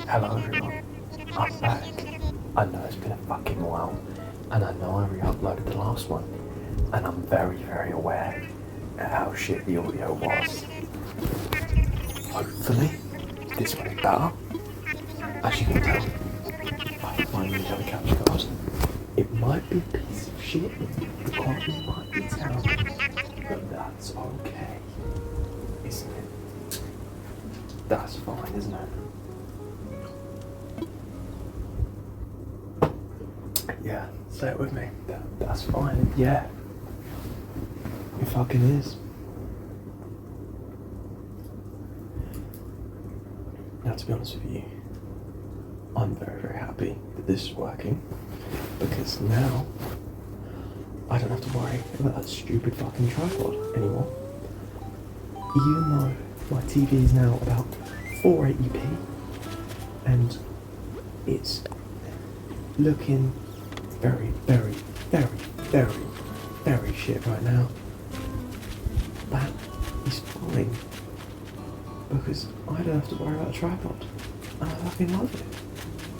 Hello everyone, I'm back. I know it's been a fucking while, and I know I re-uploaded the last one, and I'm very, very aware of how shit the audio was. Hopefully, this one is better. As you can tell, I finally got a capture card. It might be a piece of shit, the quality might be terrible, but that's okay, isn't it? That's fine, isn't it? Yeah, say it with me. That's fine. Yeah. It fucking is. Now, to be honest with you, I'm very, very happy that this is working, because now I don't have to worry about that stupid fucking tripod anymore. Even though my TV is now about 480p and it's looking very, very, very, very, very shit right now, that is fine, because I don't have to worry about a tripod, and I fucking love it.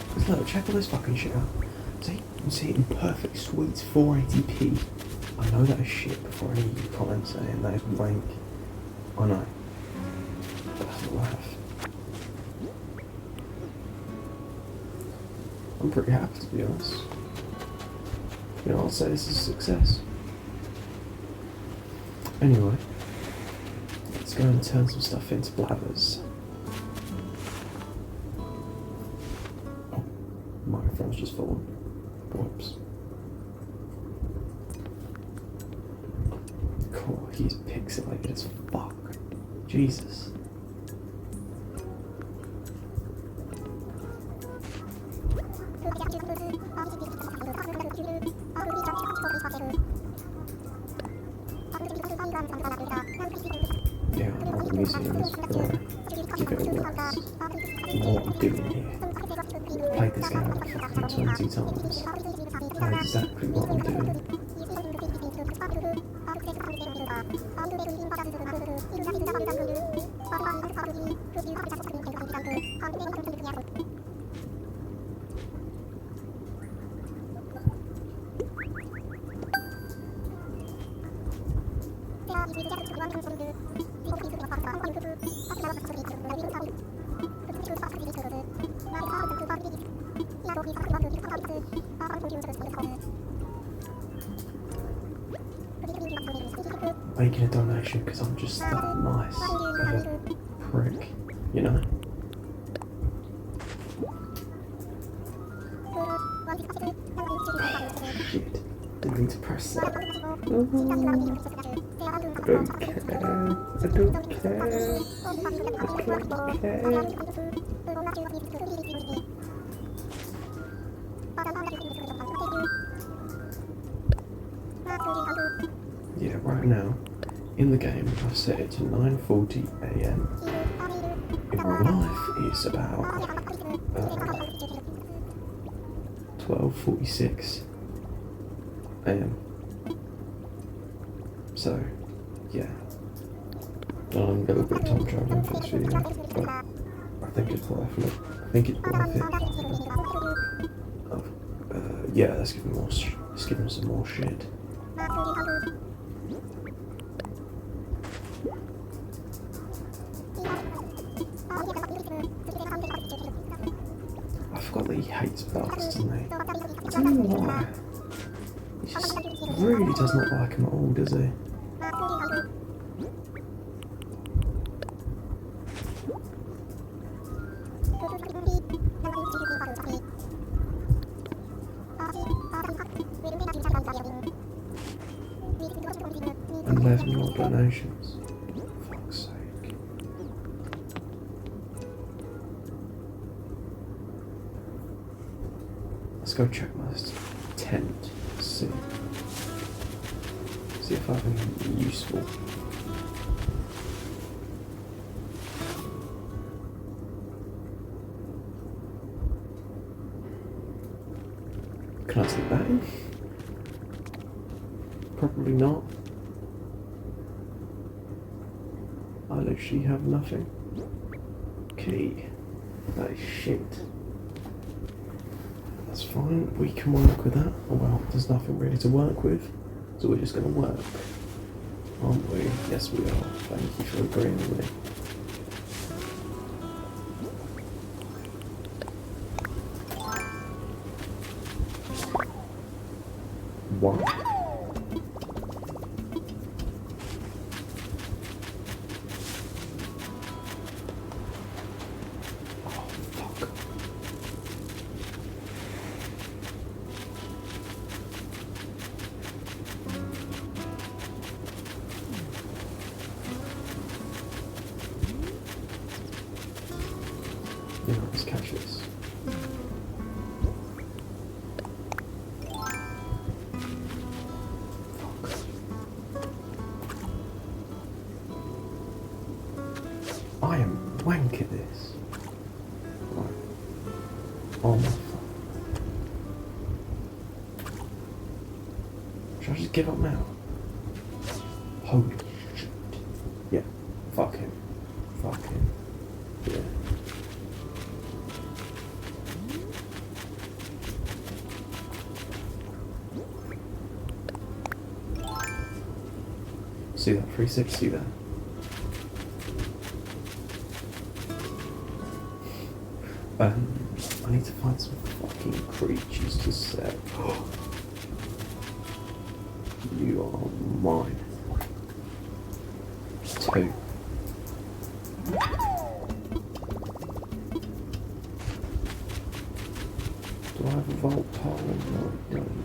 Because look, check all this fucking shit out. See, you can see it in perfect sweet 480p. I know that is shit before any of you comment saying that is wank. I know, but that's what I have. I'm pretty happy, to be honest. You know, I'll say this is a success. Anyway, let's go and turn some stuff into blathers. Oh, microphone's just fallen. Whoops. Cool, he's pixelated as fuck. Jesus. Yeah, I'm not using this before I give it a rest. You know what I'm doing here. Played this game like fucking 20 times. I know exactly what I'm doing. Making a donation because I'm just that nice of a prick, you know? Shit, didn't need to press that. I don't care. I don't care. I don't care. Yeah, right now, in the game, I've set it to 9:40 AM. In real life, it's about 12:46 AM. So, yeah. I'm a little bit time traveling for this video, but I think it's worth it. I think it's worth it. Oh, yeah, let's give him more. Let's give him some more shit. I forgot that he hates bugs, doesn't he? I don't know why. He just really does not like him at all, does he? And 11 more donations. Fuck's sake. Let's go check my tent. See if I have anything useful. Can I take that in? Probably not. I literally have nothing. Key. That is shit. That's fine, we can work with that. Oh well, there's nothing really to work with, so we're just going to work. Aren't we? Yes we are. Thank you for agreeing with me. One. Oh fuck. Yeah, let's catch this. I am wank at this. Right. Oh my fuck. Should I just give up now? Holy shit. Yeah. Fuck him. Fuck him. Yeah. See that 360 there? I need to find some fucking creatures to set. You are mine. 2. Do I have a vault hole? No, I don't.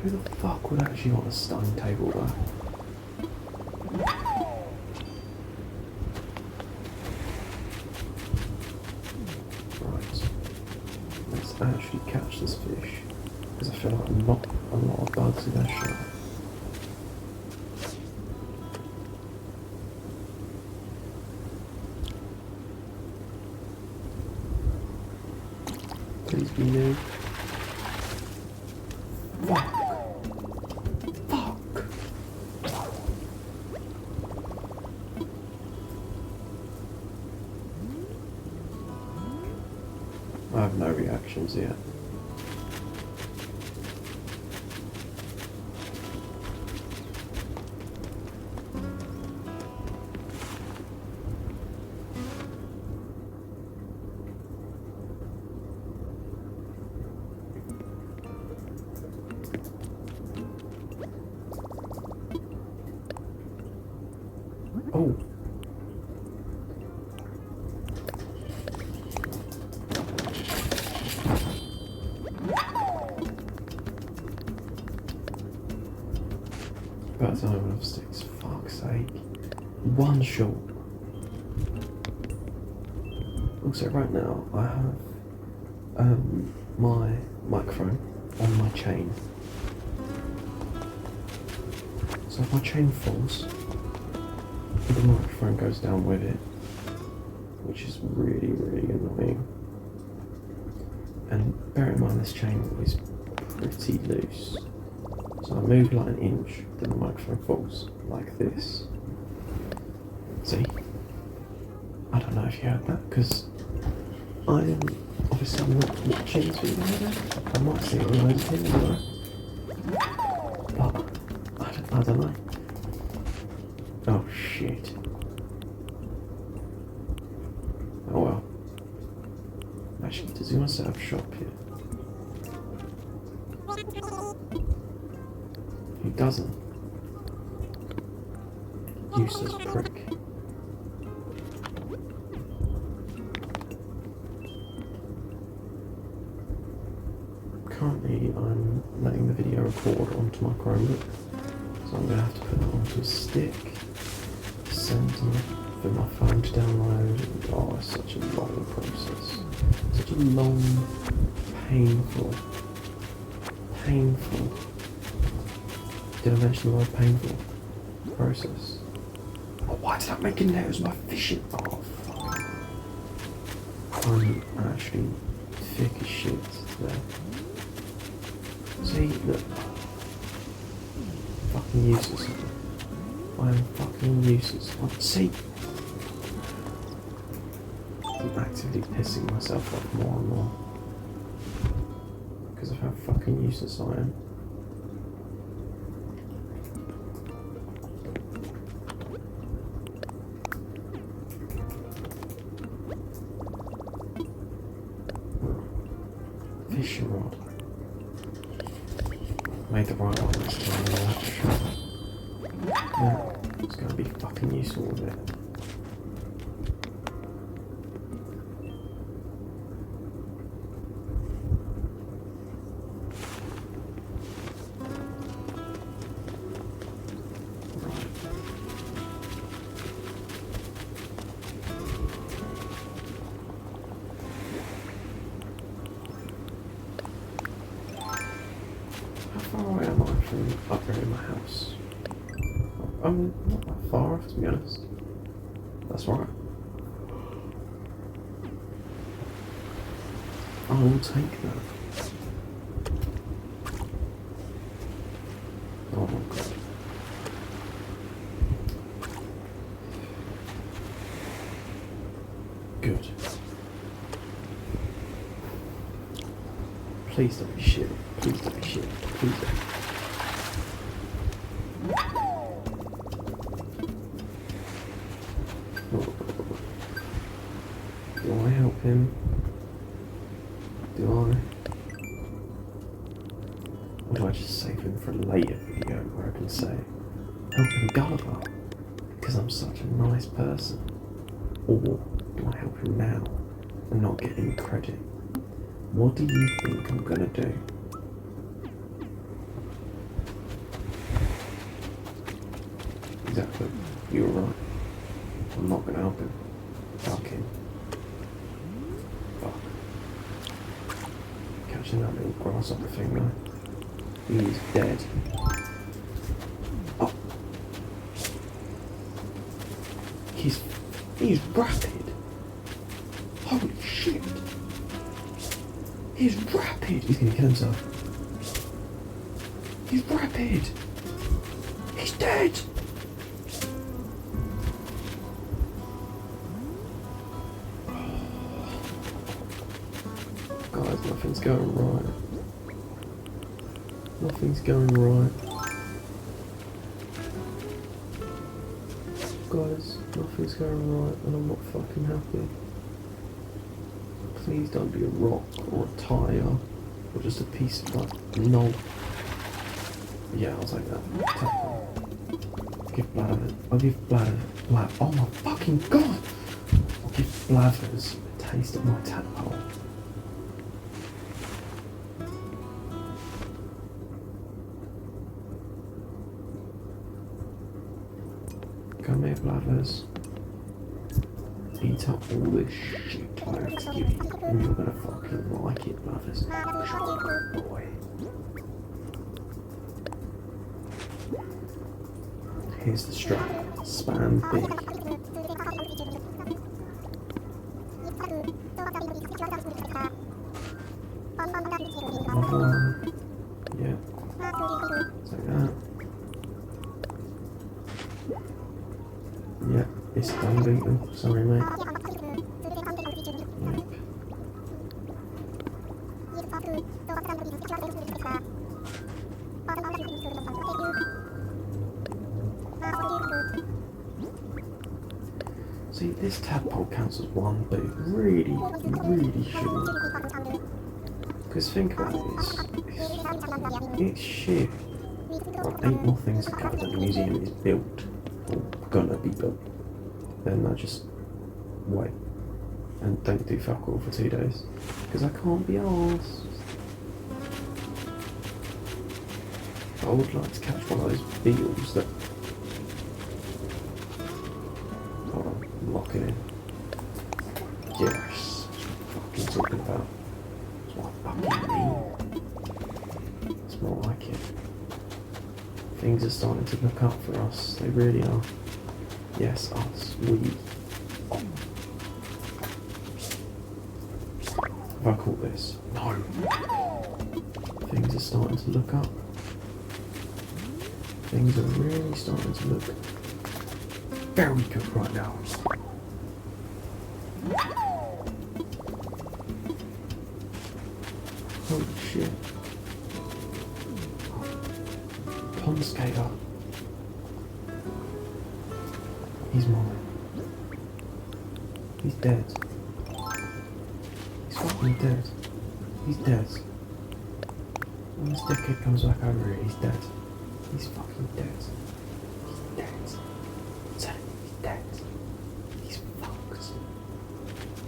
Who the fuck would actually want a stone table though? Right. Let's actually catch this fish. Because I feel like not a lot of bugs in that shot. Please be new. Fuck. I have no reactions yet. Oh. About time enough sticks, fuck's sake. One shot. Also right now I have my microphone on my chain. So if my chain falls, the microphone goes down with it, which is really, really annoying. And bear in mind this chain is pretty loose. So I move like an inch, then the microphone falls like this. See? I don't know if you heard that, because I am obviously not watching this video. I might see it on loads of things, but I don't know. Oh shit. Oh well. Actually, does he want to set up shop here? He doesn't. Useless prick. Currently, I'm letting the video record onto my Chromebook, so I'm going to have to put it onto a stick, send for my phone to download. Oh, it's such a long process. Such a long, painful. Did I mention the word painful? process. Oh, why did that make a note as my fishing? Oh, fuck. I'm actually thick as shit today. See, look. Fucking useless. I am fucking useless. See? I'm actively pissing myself off more and more. Because of how fucking useless I am. Fishing rod. Made the right one this time. Yeah, it's going to be fucking useful with it. How far away am I from upgrading my house? I'm not that far off, to be honest. That's right. I will take that. Oh my god. Good. Please don't be shit. Please don't be shit. Please don't. Do I help him? Do I? Or do I just save him for a later video where I can say, help him Gulliver, because I'm such a nice person? Or do I help him now and not get any credit? What do you think I'm gonna do? Exactly. You were right. I'm not gonna help him. Fuck him. Fuck. Catching that little grasshopper thing though. He's dead. Oh. He's rapid. Holy shit. He's rapid. He's gonna kill himself. He's rapid. He's dead. Guys, nothing's going right. Nothing's going right. Guys, nothing's going right and I'm not fucking happy. Please don't be a rock or a tyre or just a piece of like no. Yeah, I'll take that. Give Blathers. I'll give Blathers. Oh my fucking god! I'll give Blathers a taste of my tadpole. Come here, Blathers. Eat up all this shit I have to give you, and you're gonna fucking like it, Blathers. Good boy. Here's the strap. Spam big. Another one. Yeah. Take that. Yeah, it's done beaten. Sorry, mate. Yep. See, this tadpole counts as one boot. Really, really shouldn't. Because think about it, it's shit. Like 8 more things to cover than the museum is built. Or gonna be built. Then I just wait. And don't do fuck all for 2 days. Because I can't be arsed. I would like to catch one of those beetles that... Hold on, I'm locking in. Yes, fucking talking about. That's what I fucking mean. It's more like it. Things are starting to look up for us. They really are. Yes, us. We. Have I caught this? No. Things are starting to look up. Things are really starting to look very good right now. Holy shit. Pond skater. He's mine. He's dead. He's fucking dead. He's dead. When this dickhead comes back over here, he's dead. He's fucking dead. He's dead. He's dead. He's fucked.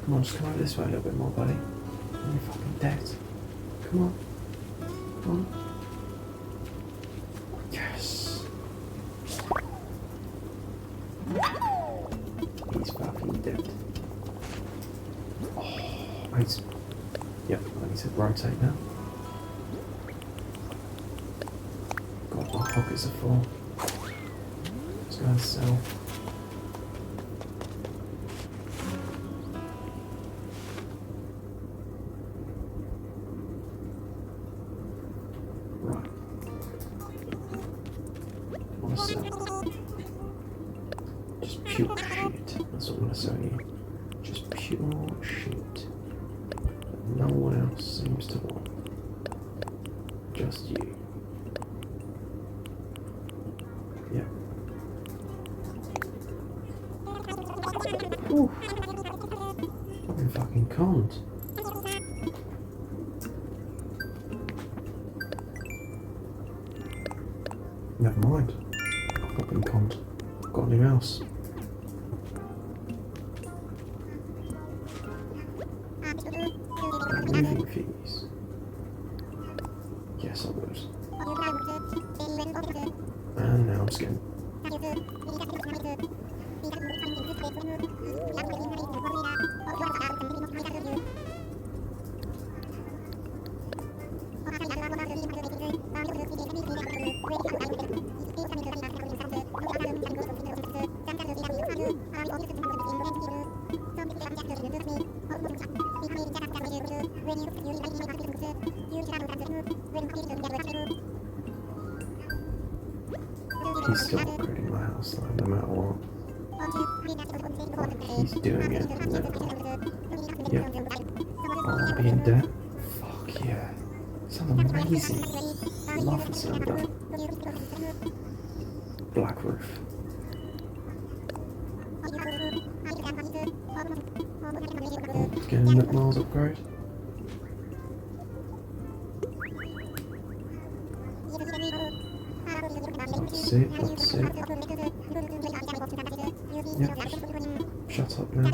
Come on, just come over this way a little bit more, buddy. You're fucking dead. Come on. Come on. Yes. He's fucking dead. Oh, he's... Yep, I need to rotate now. God, my pockets are full. Let's go and sell. Right. Want to sell? Just pure shit. That's what I'm going to sell you. Just pure shit. No one else seems to want. Just you. Yeah. Ooh. I've been fucking conned. Never mind. I've not been conned. I've got a new house. Moving fees. Yes, I would. And now I'm scared. He's still upgrading my house though, no matter what. Like, he's doing it now. Yep. Oh, I'll be in debt? Fuck yeah. Sounds amazing. Love the sound of that. Black roof. Oh, getting that miles upgrade. That's it, that's it. Yep, shut up now.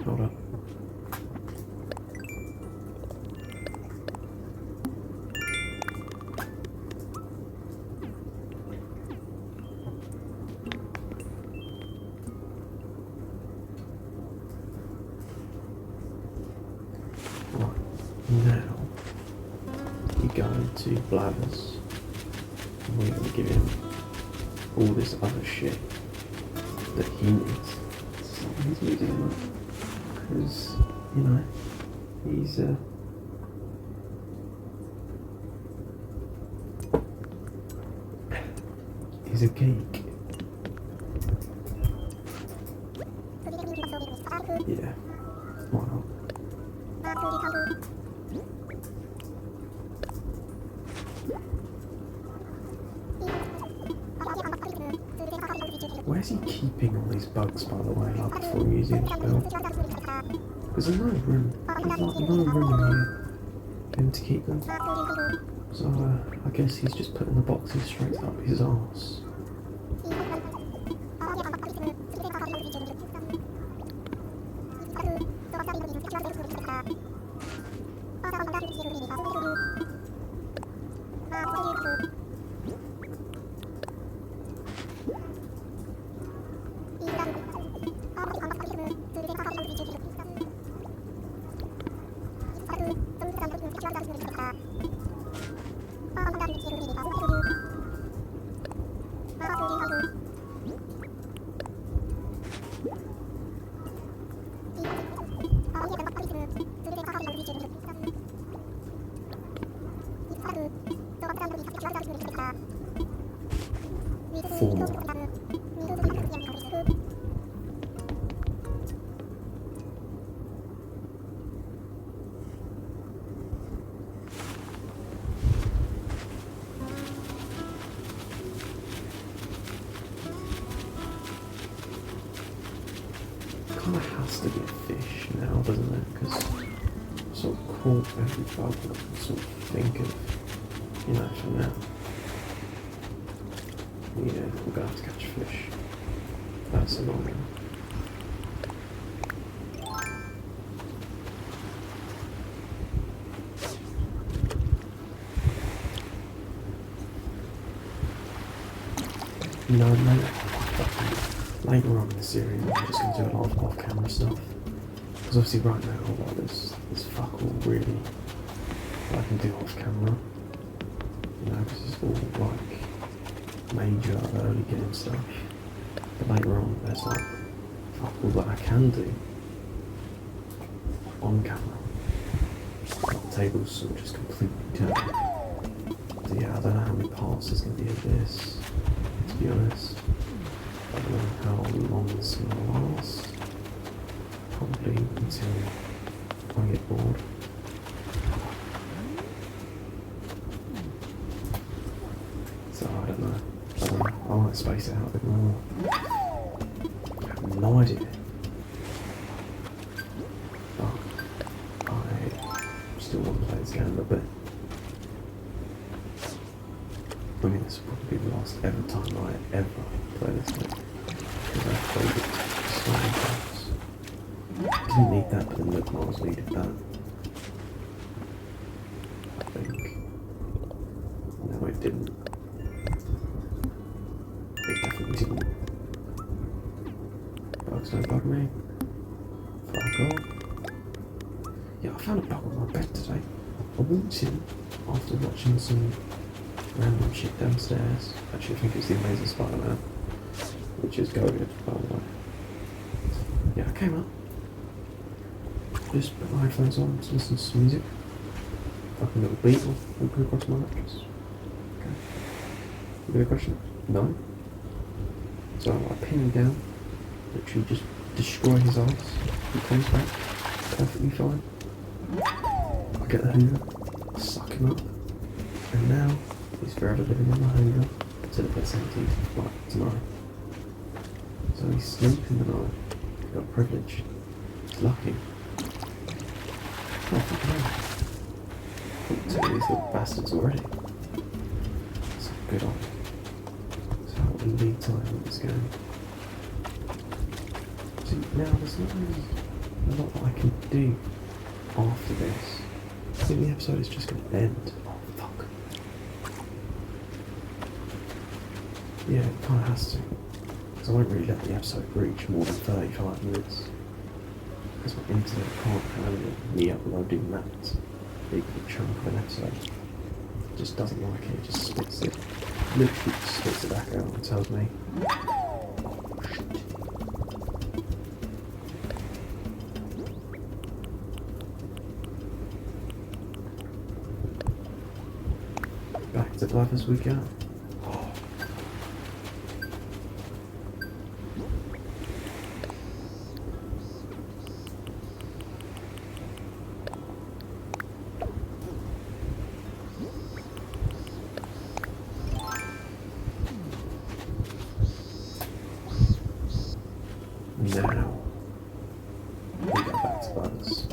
Hold up. Right, now you go into Blathers and we're going to give him all this other shit that he needs. So he's using it because, you know, he's a geek. Yeah, why not? Where's he keeping all these bugs, by the way, like before using the spell? Because there's no room. There's like no room in here for him to keep them. So I guess he's just putting the boxes straight up his arse. 4 more. Kind of has to be a fish now, doesn't it? Because I sort of caught every bug that I can sort of think of, you know, for now. Yeah, we're gonna have to catch fish. That's annoying. You know, later on in the series, I'm just going to do a lot of off-camera stuff. Because obviously right now, like, there's fuck all really that I can do off-camera. You know, because it's all like major early game stuff. But later on, there's like fuck all that I can do on camera. Like, the table's sort of just completely turned. So yeah, I don't know how many parts there's going to be of this, to be honest. I don't know how long this is going to last. Probably until I get bored. So I don't know. I might space it out a bit more. I have no idea. But I still want to play this game a little bit. I mean, this will probably be the last ever time I ever play this game. Because I played it so many times. Didn't need that, but the Nook Mars needed that. I think. No, it didn't. It definitely didn't. Bugs don't bug me. Fuck off. Yeah, I found a bug on my bed today. I walked in after watching some random shit downstairs. Actually, I think it's the Amazing Spider-Man, which is goated, by the way. Yeah, I came up. Just put my headphones on, just listen to some music. Fucking little beetle walking across my mattress. Okay. You got a question? No? So I pin him down, literally just destroy his eyes. He comes back, perfectly fine. I get the Hoover, suck him up, and now he's forever living in my Hoover until it gets emptied, like tomorrow. So he's sleeping the night. He's got privilege. He's lucky. Oh, fucking hell. I've got 2 of these little bastards already. That's good on. So what the lead time in this game. See, now there's not really a lot that I can do after this. I think the episode is just going to end. Oh, fuck. Yeah, it kind of has to. Because I won't really let the episode reach more than 35 minutes. Because my internet can't handle me uploading that big chunk of an episode. It just doesn't like it, it just spits it. Literally just spits it back out and tells me, oh shit. Back to Blathers we go. Now, we go back to Blathers.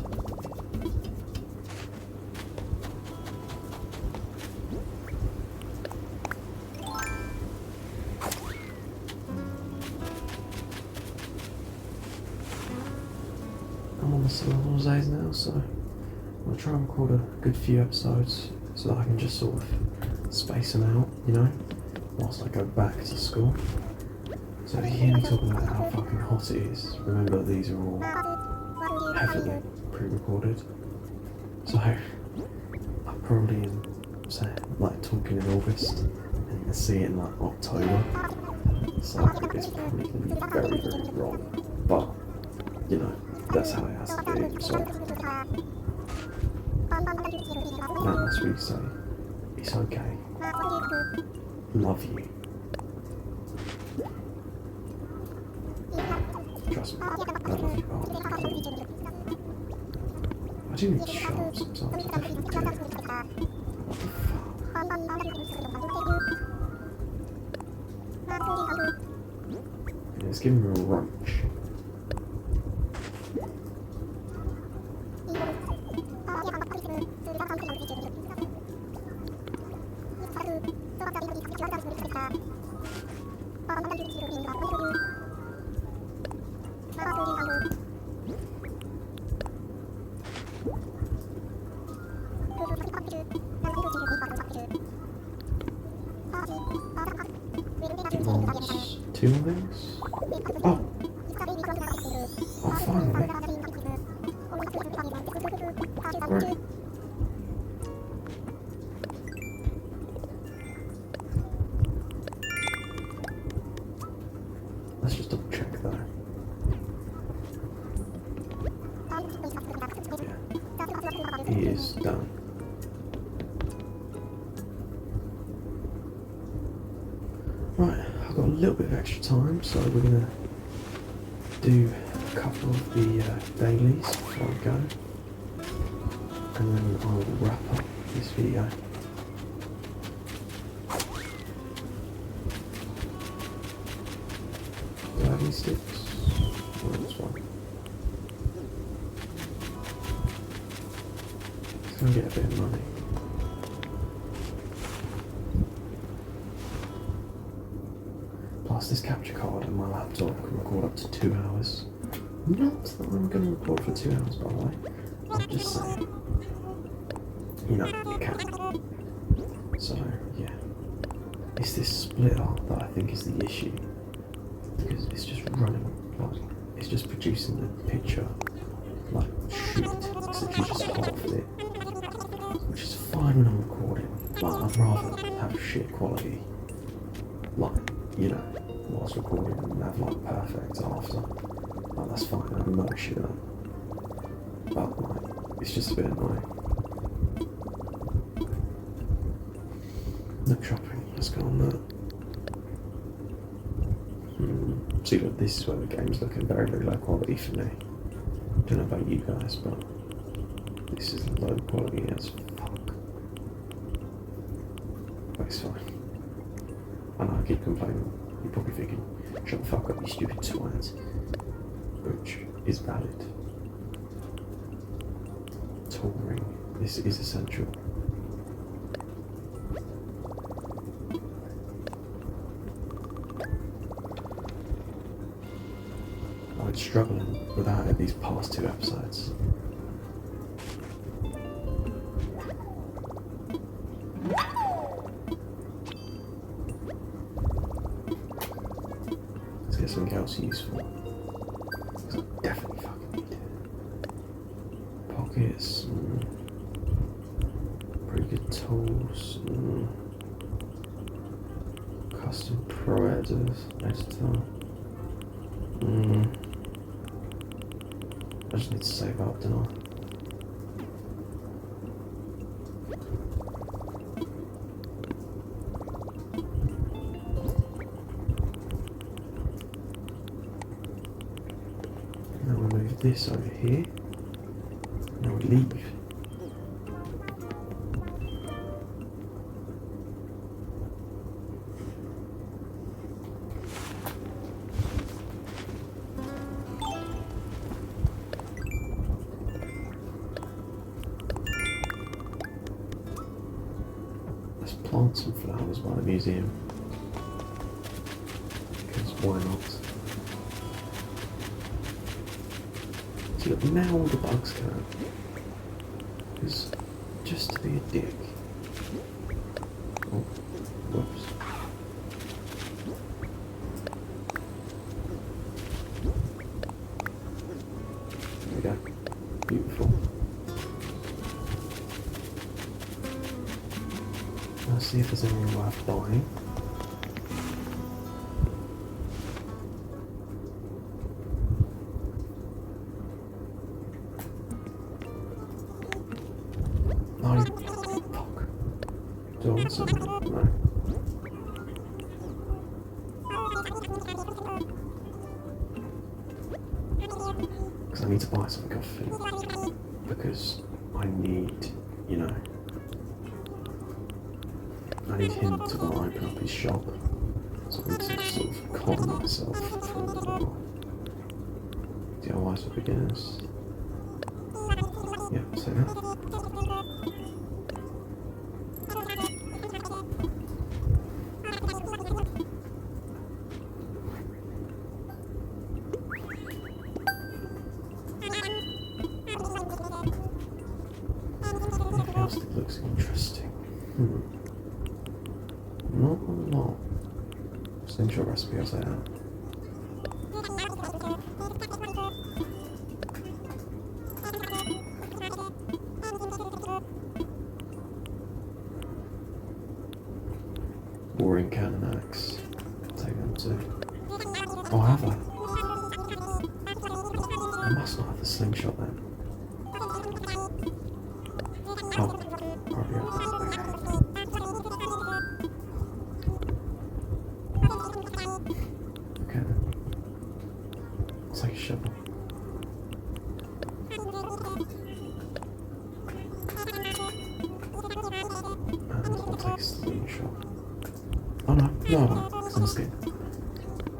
I'm on the summer holidays now, so I'm going to try and record a good few episodes so that I can just sort of space them out, you know, whilst I go back to school. So if you hear me talking about how fucking hot it is, remember these are all heavily pre-recorded. So I probably am saying, like, talking in August and you can see it in like October. So it's probably going to be very, very wrong. But, you know, that's how it has to be. So that must really say it's okay. Love you. Trust me, I love you both. I do need to shut up sometimes, I definitely do. What the fuck? Yeah, it's giving me a wrench. Two things? Oh! Oh, finally. Great. Let's just double check though. Yeah. He is done. Right, I've got a little bit of extra time, so we're going to do a couple of the dailies before I go, and then I'll wrap up this video. Do I have any sticks? Oh, that's fine. It's going to get a bit of money. Plus, this capture card and my laptop can record up to 2 hours. Not that I'm going to record for 2 hours, by the way. I'm just saying. You know, you can. So, yeah. It's this splitter that I think is the issue. Because it's just running, like, it's just producing the picture like shit. It's literally just half it. Which is fine when I'm recording, but I'd rather have shit quality. Like, you know, whilst recording and have like perfect after. Like, that's fine, I have no issue with that. But like, it's just a bit annoying. No shopping, let's go on that. See, look, this is where the game's looking very, very low quality for me. Don't know about you guys, but this is low quality as fuck. But it's fine. I know I keep complaining. You're probably thinking, shut the fuck up, you stupid twat. Which is valid. Touring. This is essential. I've been struggling without it these past 2 episodes. Let's get something else useful. Because I definitely fucking need it. Pockets. Pretty good tools. Custom pro editor. I just need to save up, don't I? Now we move this over here. Now we leave. Let's plant some flowers by the museum. Because why not? See, look, now all the bugs can. Because just to be a dick. Oh, whoops. There we go. Beautiful. Let's see if there's anything worth buying. No, fuck. Do I want some? No. Because I need to buy something off him. Because I need, you know, I need him to go and open up his shop. So I need to sort of con myself through the door. DIYs for beginners. Yeah, say that. Anything else that looks interesting? Not a lot. Slingshot recipe, I'll say that. Boring cannon axe. Take them too. Oh, I have that. I must not have the slingshot then. Oh, probably okay then. I'll take a shovel. And I'll take a slingshot. Oh no, because I'm scared.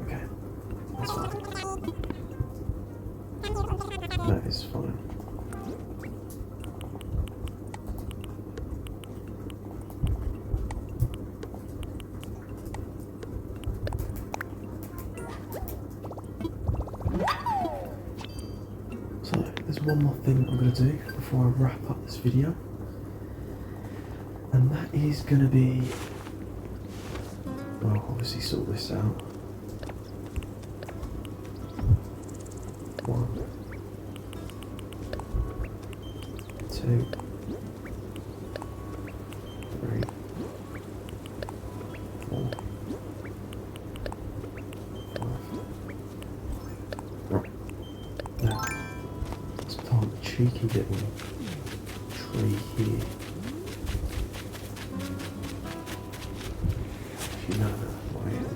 Okay, that's fine. That is fine. So, there's one more thing I'm going to do before I wrap up this video. And that is going to be, well, obviously sort this out. 1, 2, 3, 4, 5. Right. Now, let's plant a cheeky little tree here. No, right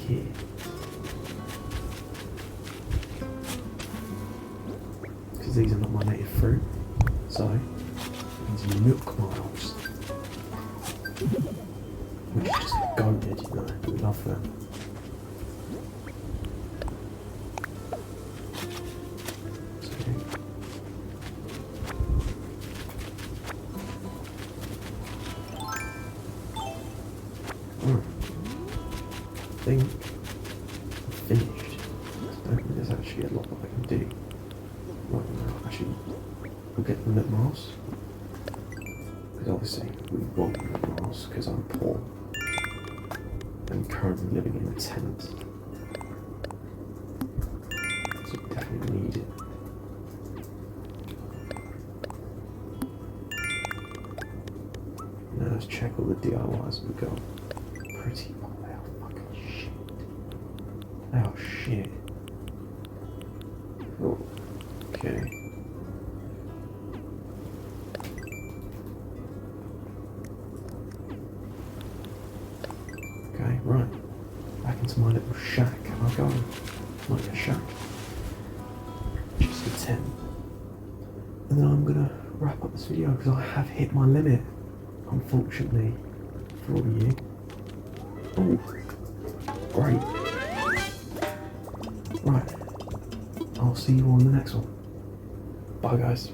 here. Because these are not my native fruit, so these are milk miles, which is just goated, you know. We love them. I think I'm finished. I don't think there's actually a lot that I can do right now. Actually, we'll get the milk miles. Because obviously we want milk miles because I'm poor and currently living in a tent. So we definitely need it. Now let's check all the DIYs we've got. Pretty oh, they are fucking shit. They are shit. Oh, okay. Okay, right. Back into my little shack. I'll go. Not a shack. Just a tent. And then I'm gonna wrap up this video because I have hit my limit. Unfortunately, for all of you. Oh, great. Right, I'll see you all in the next one. Bye guys.